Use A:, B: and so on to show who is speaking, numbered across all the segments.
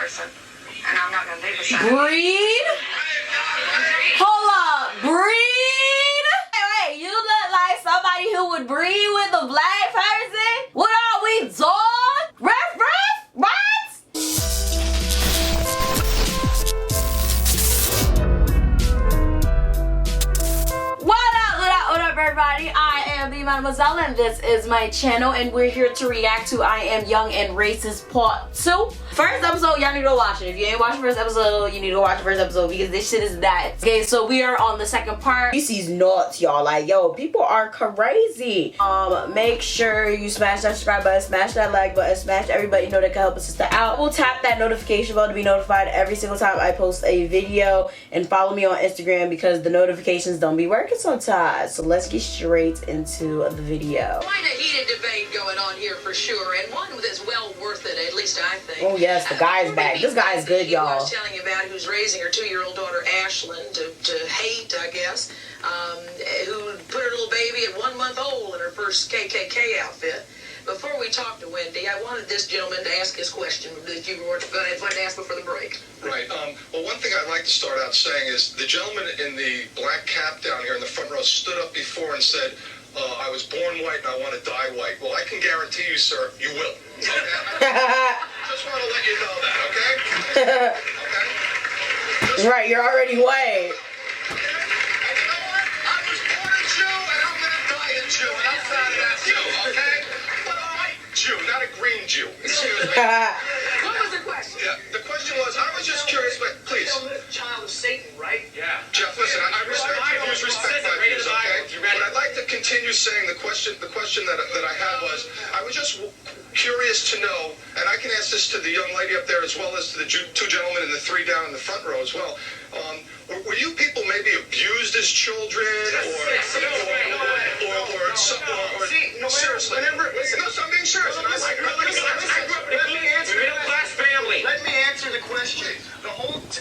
A: person, and I'm not gonna do the same.
B: Breed? Hold up, breed? Wait, you look like somebody who would breed with a black person? What are we doing? Ref, what? What up, everybody? I am the Mademoiselle, and this is my channel, and we're here to react to I Am Young and Racist Part 2. First episode, y'all need to go watch it. If you ain't watched the first episode, you need to go watch the first episode because this shit is that. Okay, so we are on the second part. These nuts, y'all. Like, yo, people are crazy. Make sure you smash that subscribe button, smash that like button, smash everybody you know that can help a sister out. We'll tap that notification bell to be notified every single time I post a video, and follow me on Instagram because the notifications don't be working sometimes. So let's get straight into the video.
C: Quite a heated debate going on here for sure, and one that's well worth it, at least I think.
B: Oh yes, the guy's back. This guy's good, y'all.
C: I was telling you about who's raising her 2-year-old daughter Ashlyn to hate, I guess, who put her little baby at 1 month old in her first KKK outfit. Before we talk to Wendy, I wanted this gentleman to ask his question that you were going to ask before the break.
D: Right. Well, one thing I'd like to start out saying is the gentleman in the black cap down here in the front row stood up before and said, I was born white and I want to die white. Well, I can guarantee you, sir, you will. Okay? Just want to let you know that, okay? Okay?
B: Right, you're already white.
D: And you know what? I was born a Jew and I'm going to die a Jew. And I'm proud of that too, okay? But a white Jew, not a green Jew. Excuse me.
C: What was the question?
D: Yeah, the question was, I was just curious, but please.
E: Child of Satan, right?
D: Yeah. Jeff, listen, I respect your views, respect my views, okay? But I'd like to continue saying the question that I had was, I was just curious to know, and I can ask this to the young lady up there as well as to the two gentlemen and the three down in the front row as well. Were you people maybe abused as children, seriously? No, so I'm being serious.
E: I grew up in a middle-class family. Let me answer the question.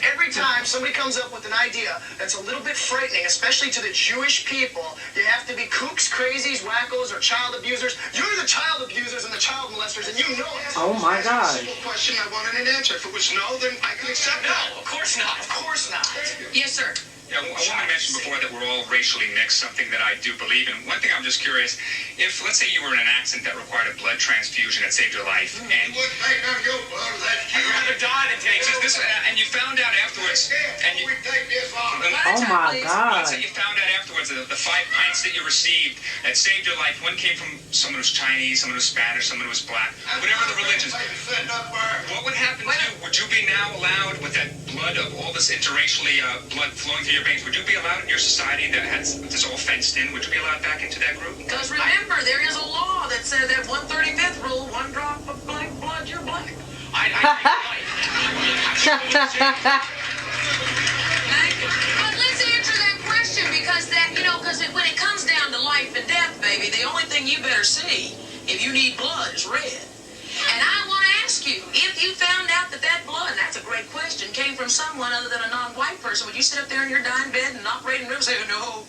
E: Every time somebody comes up with an idea that's a little bit frightening, especially to the Jewish people, you have to be kooks, crazies, wackos, or child abusers. You're the child abusers and the child molesters, and you know it.
B: Oh my God.
D: Simple question, I wanted an answer. If it was no, then I can accept it.
E: No, of course not. Of course not.
C: Yes, sir.
F: Yeah, a woman mentioned before that we're all racially mixed, something that I do believe in. One thing I'm just curious, if, let's say you were in an accident that required a blood transfusion that saved your life, and
D: You wouldn't take none of your blood, that's
F: I'd rather die than take and you found out afterwards, and you,
D: we take this on.
B: Oh my God.
F: let's say you found out afterwards that the 5 pints that you received that saved your life, one came from someone who's Chinese, someone who's Spanish, someone who's black, whatever the religions. What would happen to you? Would you be now allowed, with that blood of all this interracially blood flowing through your veins, would you be allowed in your society that has this all fenced in? Would you be allowed back into that group?
C: Because remember, there is a law that says that 135th rule, 1 drop of black blood, you're black. But let's answer that question because when it comes down to life and death, baby, the only thing you better see if you need blood is red. And I want to ask you, if you found out that blood, and that's a great question, came from someone other than a non-white person, would you sit up there in your dying bed and operate in room and say, no?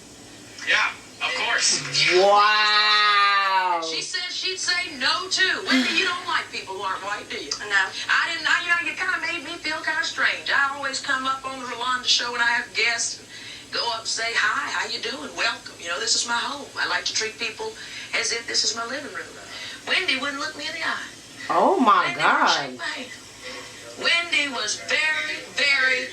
F: Yeah, of course.
B: Wow.
C: She said she'd say no too. Wendy, you don't like people who aren't white, do you?
A: No.
C: I didn't. You kind of made me feel kind of strange. I always come up on the Rolanda show when I have guests, and go up and say hi, how you doing? Welcome. This is my home. I like to treat people as if this is my living room. Wendy wouldn't look me in the eye.
B: Oh my
C: Wendy
B: God.
C: wouldn't shake my hand. Wendy was very, very.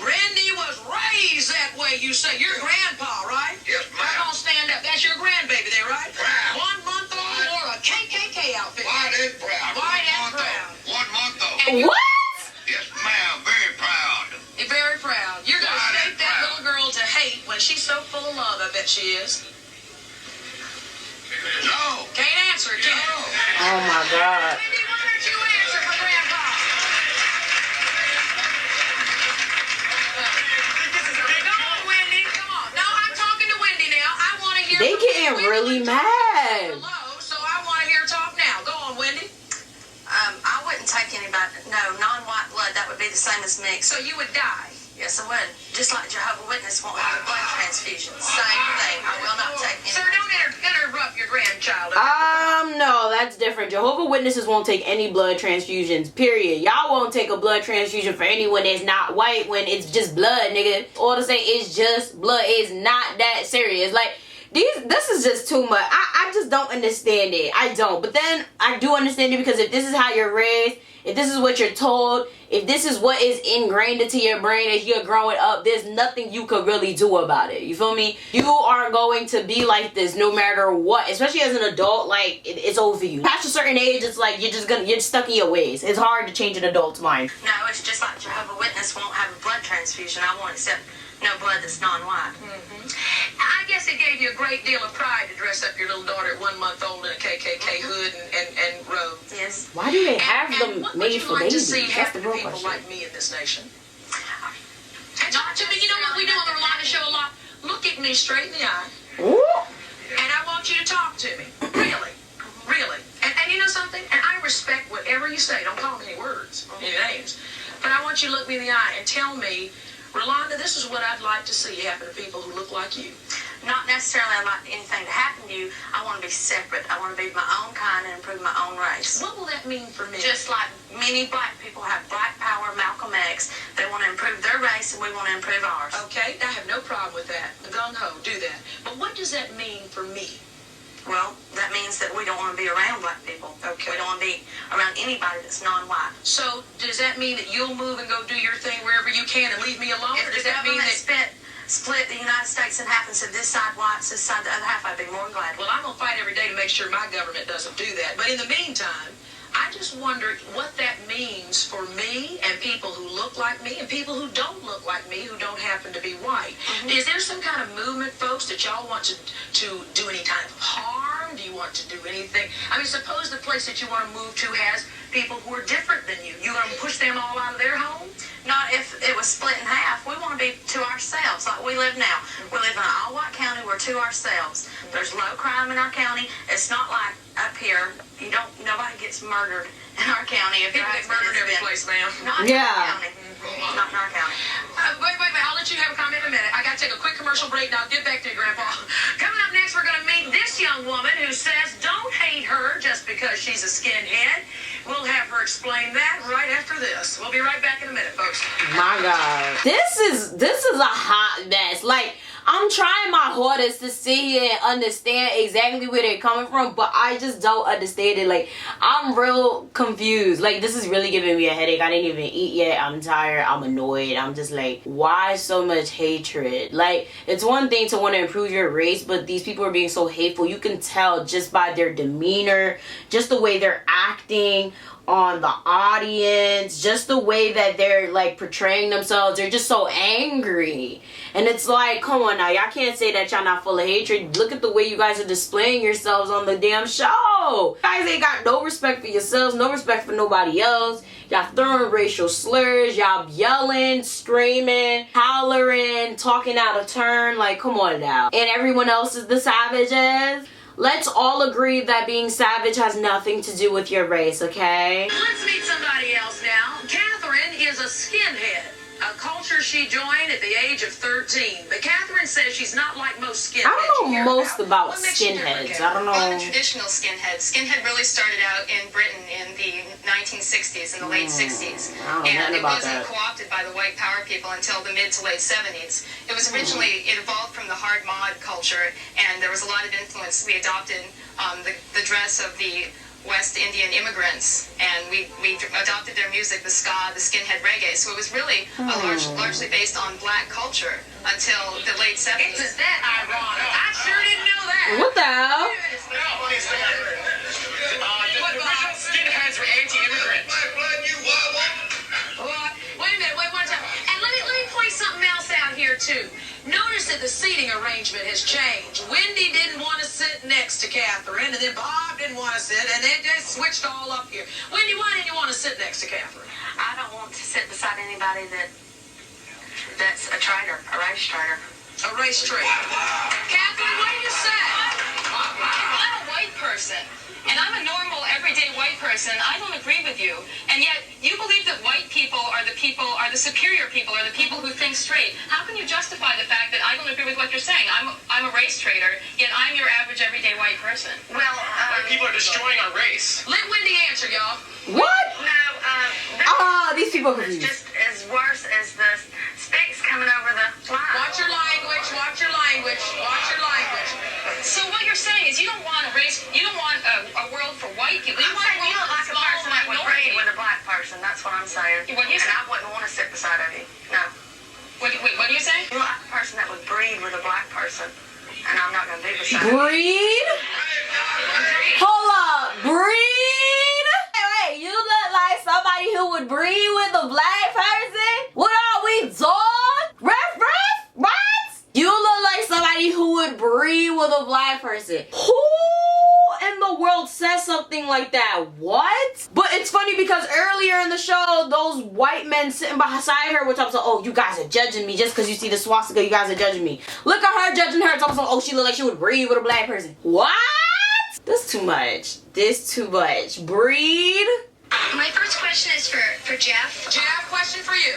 C: Randy was raised that way. You say your grandpa, right?
D: Yes, ma'am.
C: Come on, stand up. That's your grandbaby there, right?
D: Proud.
C: 1 month old, wore a KKK outfit.
D: White and proud.
C: White and proud.
D: 1 month old.
C: And you-
B: What?
D: Yes, ma'am. Very proud.
C: You're very proud. You're gonna
D: White
C: shape
D: and
C: that
D: proud.
C: little girl to hate when she's so full of love. I bet she is.
D: No.
C: Can't answer it, can you?
B: Oh my God.
C: Wendy, why don't you answer for Grandpa? Come on, Wendy. Come on. No, I'm talking to Wendy now. I want to hear.
B: They
C: from
B: getting
C: Wendy.
B: really
C: Wendy talked
B: mad.
C: Hello, so I want to hear her talk now. Go on, Wendy.
A: I wouldn't take anybody. No, non-white blood. That would be the same as mixed.
C: So you would die. Yes, I would. Just like Jehovah's Witness won't have a blood transfusion. Same thing. I will not take any.
A: Sir, don't interrupt your grandchild.
B: No, that's different. Jehovah's Witnesses won't take any blood transfusions, period. Y'all won't take a blood transfusion for anyone that's not white when it's just blood, nigga. All to say it's just blood. It's not that serious. Like, this is just too much. I just don't understand it. I don't. But then I do understand it, because if this is how you're raised, if this is what you're told, if this is what is ingrained into your brain as you're growing up, there's nothing you could really do about it. You feel me? You are going to be like this no matter what. Especially as an adult, like, it's over for you. Past a certain age, it's like you're stuck in your ways. It's hard to change an adult's mind.
C: No, it's just like Jehovah's Witness won't have a blood transfusion. I won't accept no blood that's non-white.
A: I guess it gave you a great deal of pride to dress up your little daughter at 1 month old in a KKK hood and robe.
C: Yes.
B: Why do they have
A: And
B: them
A: what
B: made
A: would you
B: for
A: like
B: babies?
A: to see
B: That's the
A: happen
B: real
A: to people
B: question.
A: like me in this nation? Talk to me. You know what we do on the Rolanda Show a lot? Look at me straight in the eye,
B: Ooh.
A: and I want you to talk to me. Really. Really. And you know something? And I respect whatever you say. Don't call me any words, any names. But I want you to look me in the eye and tell me, Rolanda, this is what I'd like to see happen to people who look like you.
C: Not necessarily I'd like anything to happen to you. I want to be separate. I want to be my own kind and improve my own race.
A: What will that mean for me?
C: Just like many black people have black power, Malcolm X, they want to improve their race and we want to improve ours.
A: Okay, I have no problem with that. Gung-ho, do that. But what does that mean for me?
C: Well, that means that we don't want to be around black people.
A: Okay.
C: We don't want to be around anybody that's non-white.
A: So does that mean that you'll move and go do your thing wherever you can and leave me alone?
C: If
A: Or
C: the
A: does that mean
C: government
A: that...
C: split the United States in half and said this side whites, this side the other half, I'd be more than glad.
A: Well, I'm going to fight every day to make sure my government doesn't do that. But in the meantime, I just wondered what that means for me and people who look like me and people who don't look like me, who don't happen to be white. Is there some kind of movement, folks, that y'all want to do any kind of harm? Do you want to do anything? I mean, suppose the place that you want to move to has people who are different than you. You going to push them all out of their home?
C: Not if it was split in half. We want to be to ourselves like we live now. We live in an all-white county. We're to ourselves. There's low crime in our county. It's not like up here. Nobody gets murdered in our county. If
A: People get murdered every place, ma'am.
C: Not in our county. Not in our county.
A: Wait. I'll let you have a comment in a minute. I got to take a quick commercial break now. I'll get back to you, Grandpa. Coming up next, we're going to meet this young woman who says don't hate her just because she's a skinhead. We'll have her explain that right after this. We'll be right back in a minute, folks.
B: My God. This is a hot mess. Like, I'm trying my hardest to sit here and understand exactly where they're coming from, but I just don't understand it. Like, I'm real confused. Like, this is really giving me a headache. I didn't even eat yet. I'm tired. I'm annoyed. I'm just like, why so much hatred? Like, it's one thing to want to improve your race, but these people are being so hateful. You can tell just by their demeanor, just the way they're acting on the audience, just the way that they're like portraying themselves. They're just so angry, and it's like, come on now, y'all can't say that y'all not full of hatred. Look at the way you guys are displaying yourselves on the damn show. You guys ain't got no respect for yourselves, no respect for nobody else. Y'all throwing racial slurs, y'all yelling, screaming, hollering, talking out of turn. Like, come on now. And everyone else is the savages. Let's all agree that being savage has nothing to do with your race, okay?
A: Let's meet somebody else now. Catherine is a skinhead, a culture she joined at the age of 13. But Catherine says she's not like most skinheads.
B: I don't
A: you
B: know
A: hear
B: most about
A: What makes you different,
B: skinheads. I
A: Catherine?
B: don't
G: Well,
B: know.
G: the traditional skinhead. Skinhead really started out in Britain in the 1960s, in the late 60s.
B: I don't know
G: And
B: nothing
G: it
B: about
G: wasn't
B: that.
G: co-opted by the white power people until the mid to late 70s. It was originally, it evolved from the hard mod culture, and there was a lot of influence. We adopted the dress of the West Indian immigrants, and we adopted their music, the ska, the skinhead reggae. So it was really largely based on black culture until the late 70s.
A: Isn't that ironic? I sure didn't know that.
B: What the hell?
F: The original skinheads were anti-immigrant.
A: Wait a minute, wait one time. And let me point something else out here too. Notice that the seating arrangement has changed. Wendy didn't want to sit next to Catherine, and then Bob didn't want to sit, and then just switched all up here. Wendy, why didn't you want to sit next to Catherine?
C: I don't want to sit beside anybody that's a traitor, a race traitor.
A: A race traitor. Catherine, what do you say?
G: I'm a white person, and I'm a normal, everyday white person. I don't agree with you, and yet you believe think that white people are the superior people, are the people who think straight. How can you justify the fact that I don't agree with what you're saying? I'm a race traitor, yet I'm your average everyday white person.
E: Well, people are destroying our race.
A: Let Wendy answer, y'all.
B: What?
H: No,
B: These people are
H: it's
B: confused.
H: just as worse as the sticks coming over the line.
A: Watch your language, watch your language, watch your language.
G: So what you're saying is you don't want a race, you don't want a world for white people. You
H: I'm
G: want a
H: saying you
G: world
H: look
G: for
H: like a
G: small
H: person that would breed
G: minority.
H: with a black person. That's what I'm saying.
G: What do you
H: And
G: say?
H: I wouldn't want to sit beside of you. No.
G: What do you say?
H: You look like a person that would breed with a black person. And I'm not going to be beside of you.
B: Breed? Hold up. Breed? Wait, you look like somebody who would breed with a black person? What are we doing? Ref? What? You look like somebody who would breed with a black person. Who in the world says something like that? What? But it's funny because earlier in the show, those white men sitting beside her were talking about, oh, you guys are judging me just because you see the swastika, you guys are judging me. Look at her judging her, talking about, oh, she look like she would breed with a black person. What? This too much. This too much. Breed?
I: My first question is for Jeff.
A: Jeff, question for you.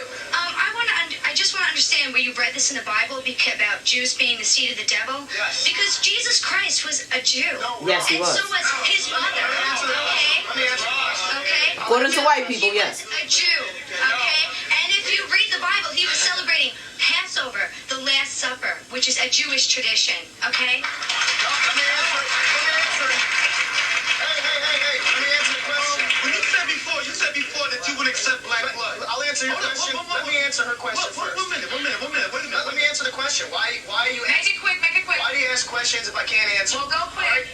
I: I just want to understand where you read this in the Bible about Jews being the seed of the devil.
E: Yes.
I: Because Jesus Christ was a Jew.
B: Yes, he
I: and
B: was.
I: so was his mother.
E: Let me answer the question.
I: Okay.
B: According to white people,
I: He
B: yes.
I: was a Jew. Okay. And if you read the Bible, he was celebrating Passover, the Last Supper, which is a Jewish tradition. Okay.
E: Let me answer. Hey. Let me answer the question.
D: When you said before that you would accept black blood.
E: I'll answer your question. Let me answer her question first.
D: One minute. Wait a minute.
E: Let me answer the question. Why are you
A: Make it quick, make it quick.
E: Why do you ask questions if I can't answer?
A: Well, go quick.
E: All right.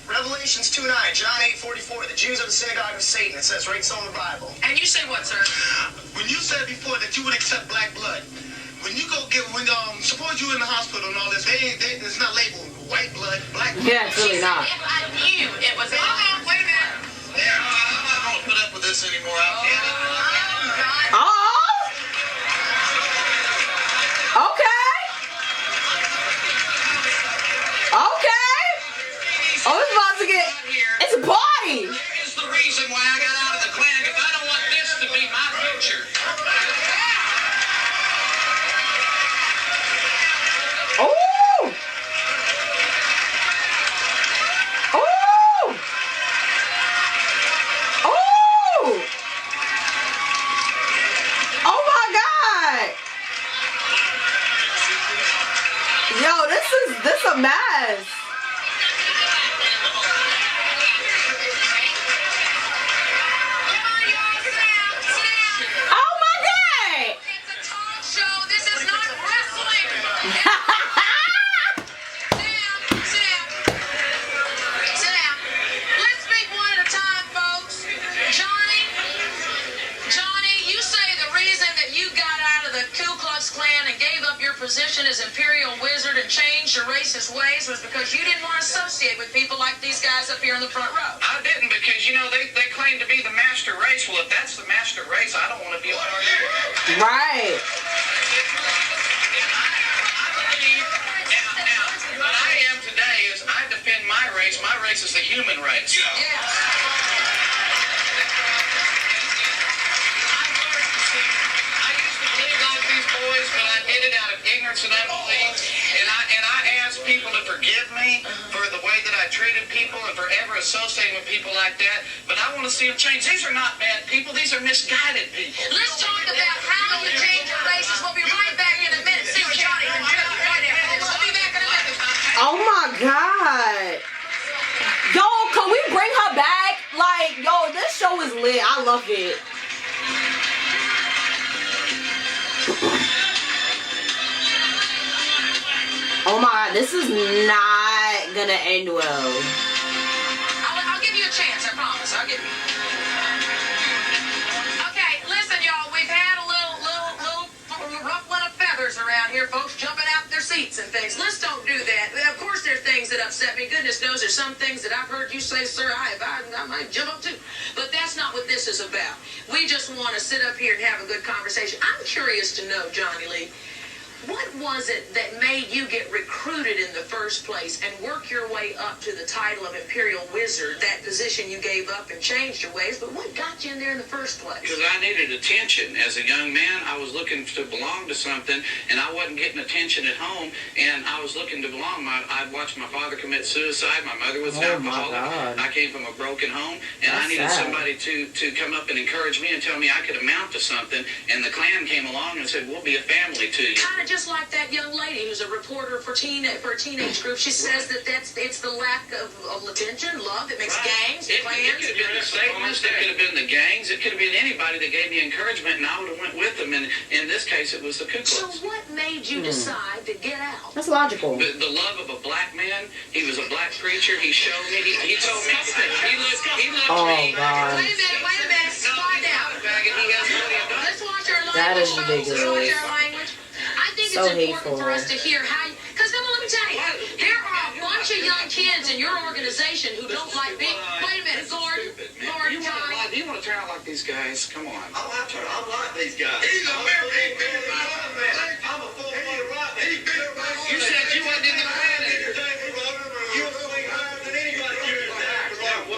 E: Revelations 2:9, John 8:44. The Jews are the synagogue of Satan. It says right so in the Bible.
A: And you say what, sir?
D: When you said before that you would accept black blood, when you go get suppose you in the hospital and all this, it's not labeled white blood, black blood.
B: Yeah, it's really not.
A: I knew it was. Wait a minute.
D: Yeah, I'm not gonna put up with this anymore. I can't.
B: Oh! Okay. Okay. Oh, it's about to get. It's a party.
F: Is the reason why I got out of the clan, because I don't want this to be my future.
B: Oh. Oh. Oh. Oh my God. Yo, this a mess. Oh my God.
A: It's a talk show. This is not wrestling. Sit down. Let's speak one at a time, folks. Johnny, you say the reason that you got out of the Ku Klux Klan and gave up your position as Imperial Wizard and changed your racist ways was because you didn't want to associate with people like these guys up here in the front row.
F: I didn't, because, they claim to be the master race. Well, if that's the master race, I don't want to be a part of it.
B: Right.
F: Now, what I am today is I defend my race. My race is the human race.
A: Yes.
F: I used to believe like these boys, but I did it out of ignorance and unbelief. And I asked people to forgive me for the way that I treated people and for ever associating with people like that. But I want to see them change. These are not bad people. These are misguided people.
A: Let's talk about how you change your races. We'll be right back in a minute. See what Johnny can do right after this. We'll be back in a minute.
B: Oh my God. Yo, can we bring her back? Like, yo, this show is lit. I love it. Oh my God, this is not gonna end well.
A: I'll give you a chance, I promise. I'll give you. Okay, listen, y'all. We've had a little ruffling of feathers around here, folks jumping out their seats and things. Let's don't do that. Of course, there are things that upset me. Goodness knows, there's some things that I've heard you say, sir, I might jump up too. But that's not what this is about. We just want to sit up here and have a good conversation. I'm curious to know, Johnny Lee, What was it that made you get recruited in the first place and work your way up to the title of Imperial Wizard, that position you gave up and changed your ways, but what got you in there in the first place?
J: Because I needed attention. As a young man, I was looking to belong to something, and I wasn't getting attention at home, and I was looking to belong. I'd watched my father commit suicide. My mother was an alcoholic. I came from a broken home, and I needed somebody to come up and encourage me and tell me I could amount to something, and the Klan came along and said, we'll be a family to you.
A: Kind of just like that young lady who's a reporter for a teenage group. She says that it's the lack of attention, love that makes gangs, clans.
J: It could have been the Satanists, it could have been the gangs, it could have been anybody that gave me encouragement, and I would have went with them. And in this case, it was the Ku Klux.
A: So what made you decide to get out?
B: That's logical.
J: The love of a black man. He was a black preacher. He showed me. He told me. He looked me.
B: God.
A: Wait a minute. Quiet down. Let's watch our language.
B: That is
A: folks.
B: ridiculous.
A: Let's watch our language. I think
B: So
A: it's important
B: hateful.
A: for us to hear how. Because let me tell you, there are a bunch of young kids in your organization who don't like being. Wait a minute, Gordon, Johnny.
J: Do you want to turn out like these guys? Come on.
K: I'm like these guys. He's a very big man. I'm a full-blooded rock man.
J: You said you wasn't in the Klan.
K: You're swing higher than anybody.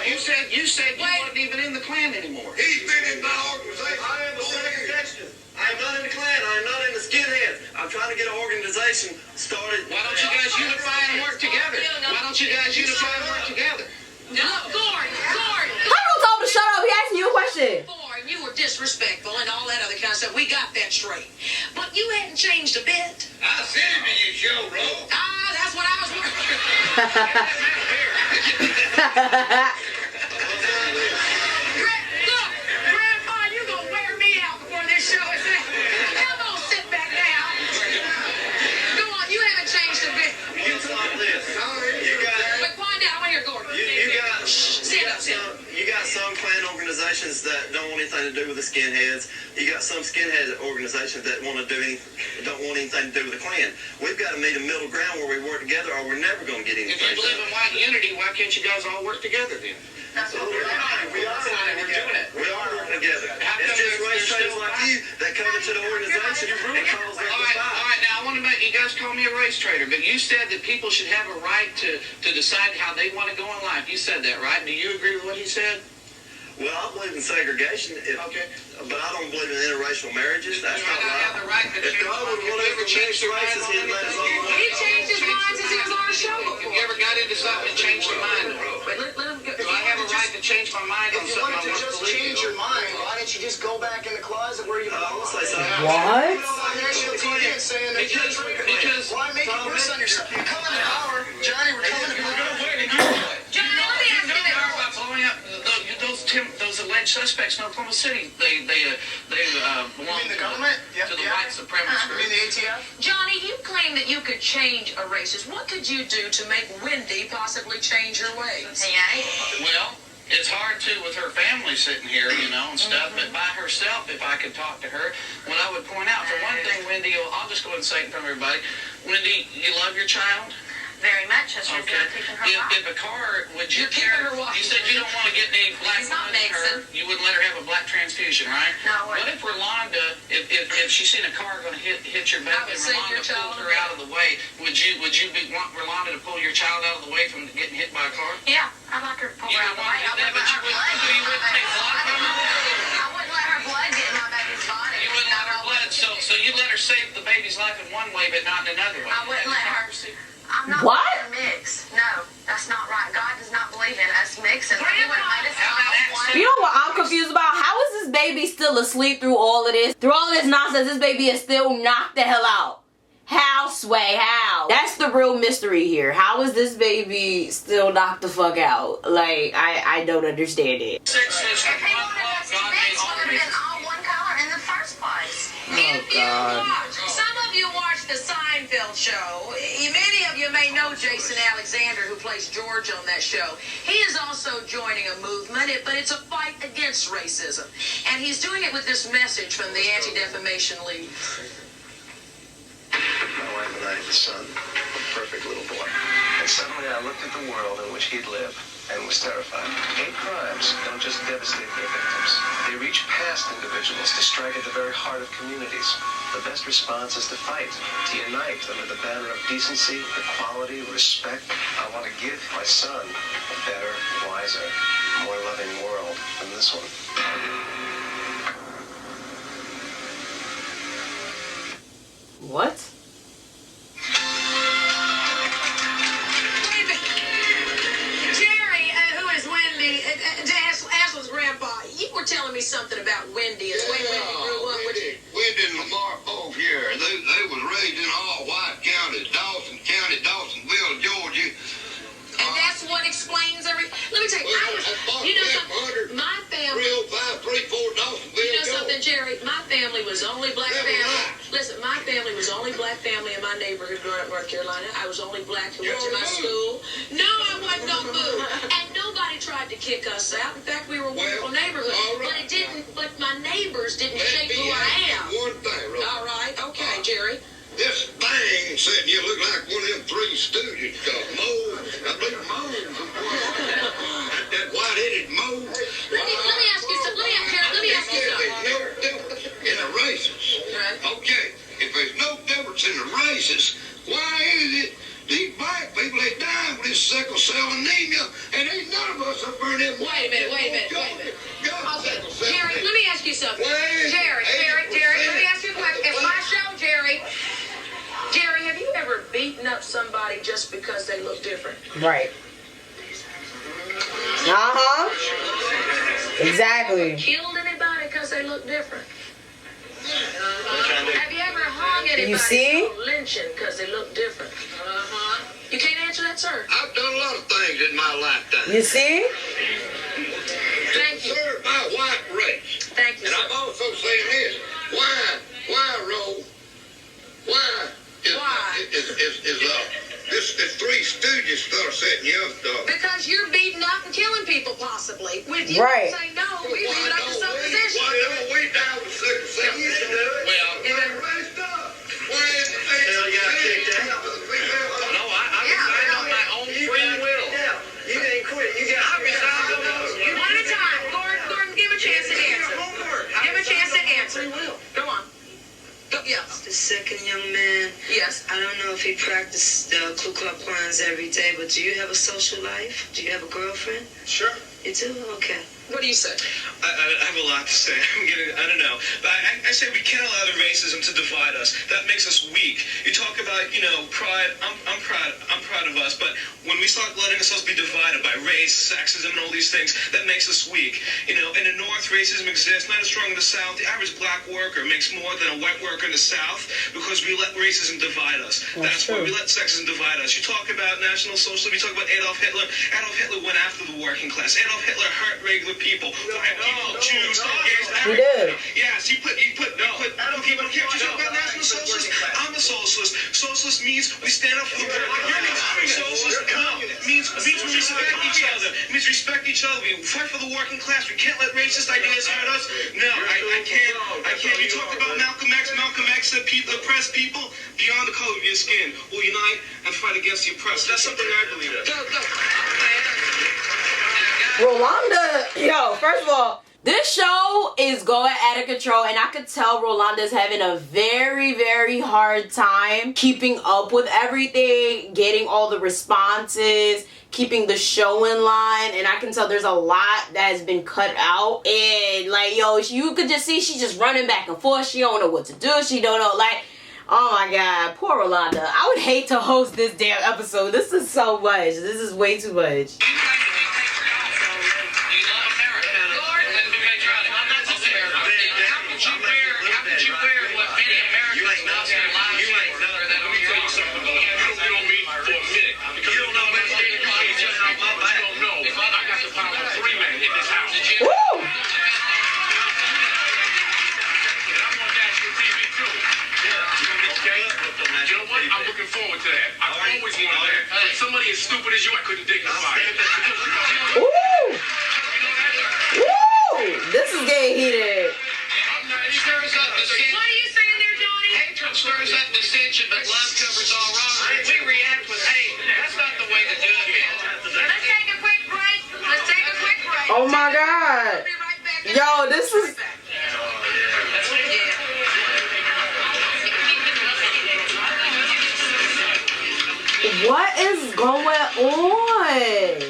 J: You said you wasn't even in the Klan anymore.
K: He's been in my organization. I am a second section. I am not in the Klan. I am not in the skinheads. I'm trying to get an organization started.
J: Why don't you guys unify and work together? Why don't you guys unify and work together?
A: Look, Gordon.
B: How you told him to shut up? He asking you a question.
A: Gordon, you were disrespectful and all that other kind of stuff. We got that straight. But you hadn't changed a bit.
K: I sent him to you, Joe Rowe.
A: That's what I was working. Look, Grandpa, you gonna wear me out before this show is in. Come on, sit back down. Go on, you haven't changed a bit.
K: It's like this.
A: But quiet down, I want to hear Gordon.
K: You got some Klan organizations that don't want anything to do with the skinheads. You got some skinhead organizations that don't want anything to do with the Klan. We've got to meet a middle ground where we work together, or we're never going to get anything.
J: If you believe in white unity, why can't you guys all work together then?
K: That's what we're doing. We are working together. It's just race traders like you that come into the organization and cause them to
J: All right, now I want to make you guys call me a race trader, but you said that people should have a right to decide how they want to go in life. You said that, right? Do you agree with what he said?
K: Well, I believe in segregation, but I don't believe in interracial marriages. That's not
J: have the
K: right.
J: right to
K: If God would want to change races, he'd let us all know.
A: He changed his mind since he was on the show before.
J: You ever got into something and changed your mind?
A: But let him go.
J: Do I have a right to change my mind on
E: If you
J: something I
E: wanted to
J: want to
E: just
J: believe?
E: change your mind, why didn't you just go back in the closet where you belong?
B: What?
E: On national TV and saying that
J: Because
E: why make it worse on yourself? You're coming to power, Johnny. We're coming to power.
A: Johnny, let me ask you this.
J: By blowing up those alleged suspects in Oklahoma City, they belong
E: the government?
J: to the white supremacist
E: You
J: group.
E: mean the ATF?
A: Johnny, you claim that you could change a racist. What could you do to make Wendy possibly change her ways?
J: Well, it's hard too with her family sitting here, and stuff. But by herself, if I could talk to her, what I would point out, for one thing, Wendy, I'll just go ahead and say it in front of everybody. Wendy, you love your child?
H: Very much. That's why
J: Okay.
H: not keeping her alive.
J: If a car, would you
A: You're keeping
J: care?
A: her alive.
J: You said you don't want to get any black
H: She's not
J: blood in her.
H: mixing.
J: You wouldn't let her have a black transfusion, right?
H: No, I
J: What
H: wouldn't.
J: if Rolanda, if she's seen a car going to hit your back
A: I would
J: and
A: save your
J: Rolanda
A: child.
J: pulled her out of the way, would you want Rolanda to pull your child out of the way from getting hit by a car?
H: Yeah, I'd like her to pull
J: You
H: her out
J: would
H: of the
J: want
H: way.
J: to do that, but you wouldn't take blood from her?
H: I wouldn't let her blood get in my baby's body.
J: You wouldn't let her blood, so you let her save the baby's life in one way, but not in another way.
H: I wouldn't let her. I'm not
B: What?
H: letting her mix. No, that's not right. God does not believe in us mixing. He would have made us all one.
B: You know what I'm confused about? How is this baby still asleep through all of this? Through all of this nonsense, this baby is still knocked the hell out. How, Sway? How? That's the real mystery here. How is this baby still knocked the fuck out? Like, I don't understand it.
H: If he wanted us to mix, we would have been all one color in the first place.
A: If you watch, some of you watch the Seinfeld show. Many of you may know Jason Alexander, who plays George on that show. He is also joining a movement, but it's a fight against racism. And he's doing it with this message from the Anti-Defamation League.
L: My wife and I had a son, a perfect little boy. And suddenly I looked at the world in which he'd lived, and was terrified. Hate crimes don't just devastate their victims. They reach past individuals to strike at the very heart of communities. The best response is to fight, to unite under the banner of decency, equality, respect. I want to give my son a better, wiser, more loving world than this one.
B: What?
A: Jerry, who is Wendy? Ashley's grandpa. You were telling me something about Wendy. Is Wendy grew up with you?
M: Wendy and Lamar both here. They was raised in all white counties, Dawson County, Dawsonville, Georgia.
A: And that's what explains everything. Let me tell you, you know something? My family.
M: 30534 Dawsonville.
A: You know something, Jerry? My family was the only black family. Listen, my family was the only black family in my neighborhood growing up in North Carolina. I was the only black who went to my school. No, I wasn't no boo. And nobody tried to kick us out. In fact, we were a wonderful neighborhood. But it didn't. But my neighbors didn't shape who I am.
M: One thing, Rose.
A: All right. Okay, Jerry.
M: This thing said you look like one of them Three Stooges. I believe that white-headed Moe.
A: Let me ask you something. Let me ask you something.
M: There's no difference in the races.
A: Right.
M: Okay, if there's no difference in the races, why is it these black people, they dying with this sickle cell anemia, and ain't none of us up there in them.
A: Wait a minute. Okay, Jerry, let me ask you something. Jerry, let me ask you a question. It's my show, Jerry. Jerry, have you ever beaten up somebody just because they look different?
B: Right. Exactly.
A: Killed anybody because they look different? Have you ever hung anybody?
B: You see?
A: Lynching because they look different? You can't answer that, sir.
M: I've done a lot of things in my lifetime.
B: You see?
A: Thank you.
M: Served my white race.
A: Thank you,
M: and
A: sir.
M: I'm also saying this. Why, Ro? Why? This Three Stooges fella setting you up,
A: Because you're beating up and killing people, possibly. With you
B: Right.
A: say no, we leave it up to some position.
M: We down with sickle cell. Raised up. Why is the
K: Hell, you got kicked out.
J: No, I resigned on my own free will.
K: You didn't quit. You got kicked out.
A: One at a time. Gordon, give a chance to answer. Give a chance to answer. Go on. Go, yeah.
N: The second young man,
A: Yes.
N: I don't know if he practiced Ku Klux Klans every day, but do you have a social life? Do you have a girlfriend?
D: Sure.
N: You do? Okay.
A: What do you say?
O: I have a lot to say. I don't know. But I say we can't allow the racism to divide us. That makes us weak. You talk about, pride. I'm proud of us. But when we start letting ourselves be divided by race, sexism, and all these things, that makes us weak. In the North, racism exists, not as strong in the South. The average black worker makes more than a white worker in the South because we let racism divide us. That's why we let sexism divide us. You talk about National Socialism. You talk about Adolf Hitler. Adolf Hitler went after the working class. Adolf Hitler hurt regular people. Black people, Jews, gays,
B: He did.
O: Yes, he put people. Can't you talk about National Socialist? I'm a socialist. Socialist means we stand up for the worker. Socialist means we respect each other. It means respect each other. We fight for the working class. We can't let racist ideas hurt us. No, I can't. You talked about Malcolm X. Malcolm X said people, oppressed people beyond the color of your skin will unite and fight against the oppressed. That's something I believe in.
B: Rolanda, first of all, this show is going out of control, and I could tell Rolanda is having a very, very hard time keeping up with everything, getting all the responses, keeping the show in line, and I can tell there's a lot that has been cut out, and you could just see she's just running back and forth. She don't know what to do. She don't know, oh my God, poor Rolanda. I would hate to host this damn episode. This is so much. This is way too much.
P: I'm looking forward to that. I've always wanted that. But somebody as stupid as you, I couldn't dignify it.
B: Woo! This is getting heated.
J: Stirs up dissension. What are you saying there, Johnny? Hatred stirs up dissension, but love covers all wrongs. We react with hate. That's not the way to do it, man.
A: Let's take a quick break.
B: this is. What is going on?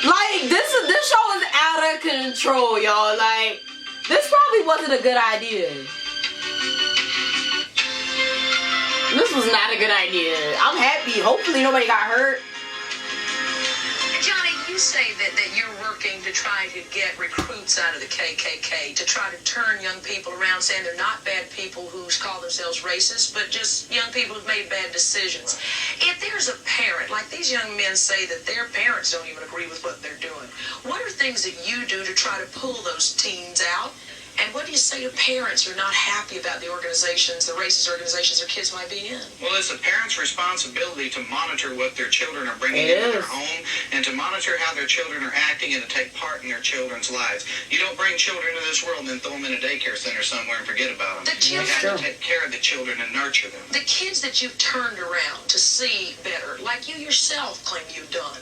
B: Like, this show is out of control, y'all. Like, this probably wasn't a good idea. This was not a good idea. I'm happy. Hopefully nobody got hurt.
A: Johnny, you say that you're working to try to get recruits out of the KKK, to try to turn young people around, saying they're not bad people who call themselves racist, but just young people who've made bad decisions. If there's a parent, like these young men say that their parents don't even agree with what they're doing, what are things that you do to try to pull those teens out? And what do you say to parents who are not happy about the organizations, the racist organizations their kids might be in?
J: Well, it's a parent's responsibility to monitor what their children are bringing into their home and to monitor how their children are acting and to take part in their children's lives. You don't bring children into this world and then throw them in a daycare center somewhere and forget about them. You have to take care of the children and nurture them.
A: The kids that you've turned around to see better, like you yourself claim you've done,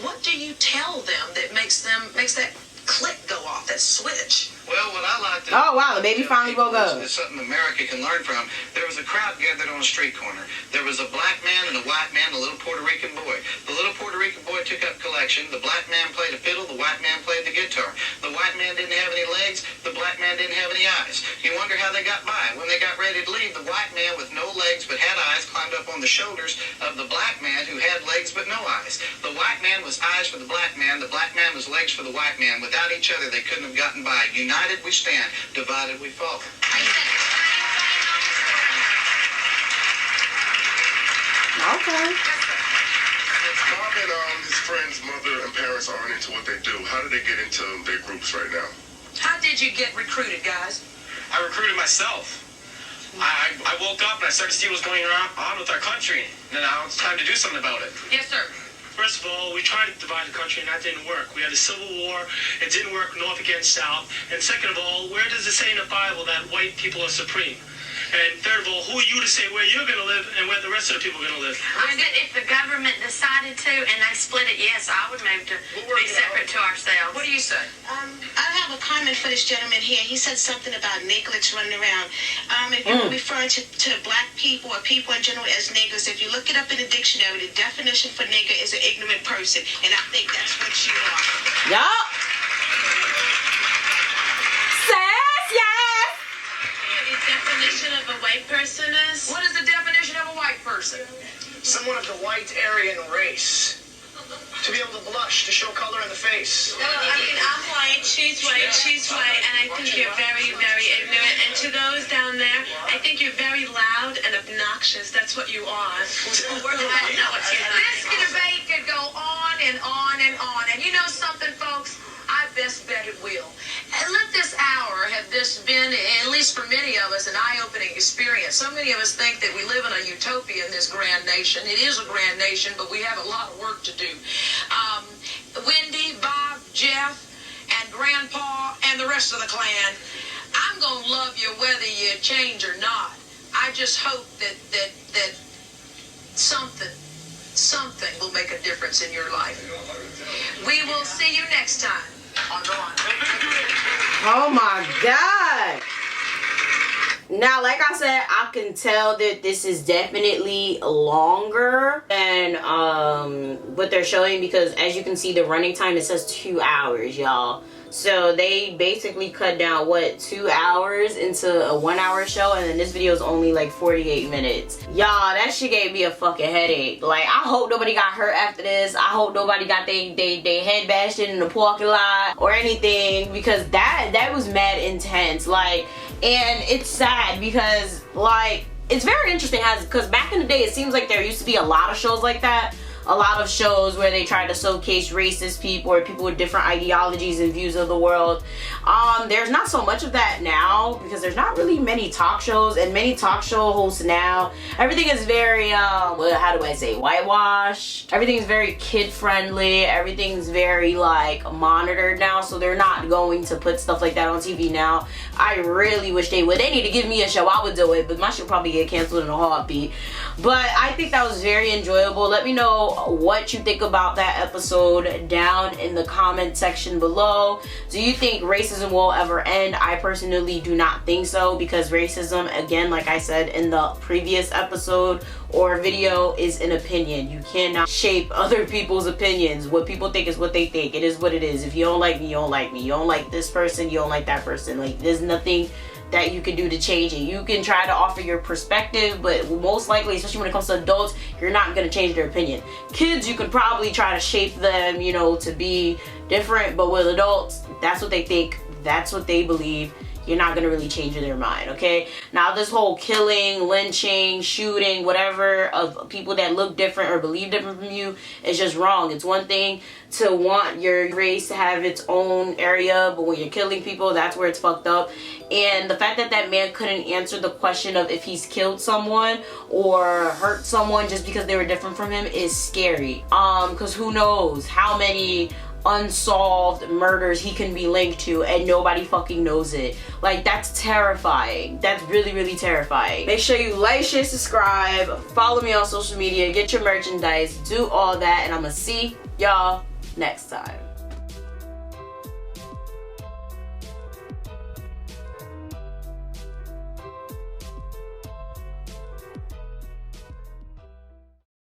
A: what do you tell them that makes that click go off, that switch?
J: Well, what I like to...
B: Oh, wow, the baby finally woke up.
J: It's something America can learn from. There was a crowd gathered on a street corner. There was a black man and a white man and a little Puerto Rican boy. The little Puerto Rican boy took up collection. The black man played a fiddle. The white man played the guitar. The white man didn't have any legs. The black man didn't have any eyes. You wonder how they got by. When they got ready to leave, the white man with no legs but had eyes climbed up on the shoulders of the black man who had legs but no eyes. The white man was eyes for the black man. The black man was legs for the white man. Without each other, they couldn't have gotten by. United we stand. Divided we fall.
B: Okay.
M: If Bob and his friend's mother and parents aren't into what they do, how do they get into their groups right now?
A: How did you get recruited, guys?
E: I recruited myself. I woke up and I started to see what was going on with our country. And now it's time to do something about it.
A: Yes, sir.
Q: First of all, we tried to divide the country and that didn't work. We had a civil war, it didn't work north against south. And second of all, where does it say in the Bible that white people are supreme? And third of all, who are you to say where you're going to live and where the rest of the people are going to live?
H: I said if the government decided to and they split it, yes, I would move to be separate to ourselves.
A: What do you say?
R: I have a comment for this gentleman here. He said something about nigglets running around. If you're referring to black people or people in general as niggers, if you look it up in the dictionary, the definition for nigger is an ignorant person. And I think that's what you are.
B: Yup.
R: Definition of a white person is?
A: What is the definition of a white person?
E: Someone of the white Aryan race. To be able to blush, to show color in the face.
R: Well, I mean, I'm white, she's white, and I think you're very, very ignorant. And to those down there, I think you're very loud and obnoxious. That's what you are.
A: This debate could go on and on and on. And you know something, folks? I best bet it will. And let this hour have this been, at least for many of us, an eye-opening experience. So many of us think that we live in a utopia in this grand nation. It is a grand nation, but we have a lot of work to do. Wendy, Bob, Jeff, and Grandpa, and the rest of the clan, I'm going to love you whether you change or not. I just hope that something will make a difference in your life. We will see you next time on The Line.
B: Oh my God. Now, like I said, I can tell that this is definitely longer than what they're showing, because as you can see, the running time, it says 2 hours, y'all. So they basically cut down, what, 2 hours into a 1 hour show, and then this video is only like 48 minutes. Y'all, that shit gave me a fucking headache. Like, I hope nobody got hurt after this. I hope nobody got they head bashed in the parking lot or anything, because that was mad intense. Like, and it's sad because, like, it's very interesting because back in the day, it seems like there used to be a lot of shows like that. A lot of shows where they try to showcase racist people or people with different ideologies and views of the world. There's not so much of that now because there's not really many talk shows, and many talk show hosts now, everything is very, well, how do I say, whitewashed. Everything's very kid friendly. Everything's very like monitored now, so they're not going to put stuff like that on TV now. I really wish they would. They need to give me a show, I would do it, but my show probably get canceled in a heartbeat. But I think that was very enjoyable. Let me know know what you think about that episode down in the comment section below. Do you think racism will ever end? I personally do not think so, because racism, again, like I said in the previous episode or video, is an opinion. You cannot shape other people's opinions. What people think is what they think. It is what it is. If you don't like me, you don't like me. You don't like this person, you don't like that person. Like, there's nothing that you can do to change it. You can try to offer your perspective, but most likely, especially when it comes to adults, you're not going to change their opinion. Kids, you can probably try to shape them, you know, to be different, but with adults, that's what they think, that's what they believe. You're not gonna really change their mind, okay? Now, this whole killing, lynching, shooting, whatever, of people that look different or believe different from you is just wrong. It's one thing to want your race to have its own area, but when you're killing people, that's where it's fucked up. And the fact that that man couldn't answer the question of if he's killed someone or hurt someone just because they were different from him is scary. Because who knows how many unsolved murders he can be linked to and nobody fucking knows it. Like, that's terrifying. That's really, really terrifying. Make sure you like, share, subscribe, follow me on social media, get your merchandise, do all that, and I'm gonna see y'all next time.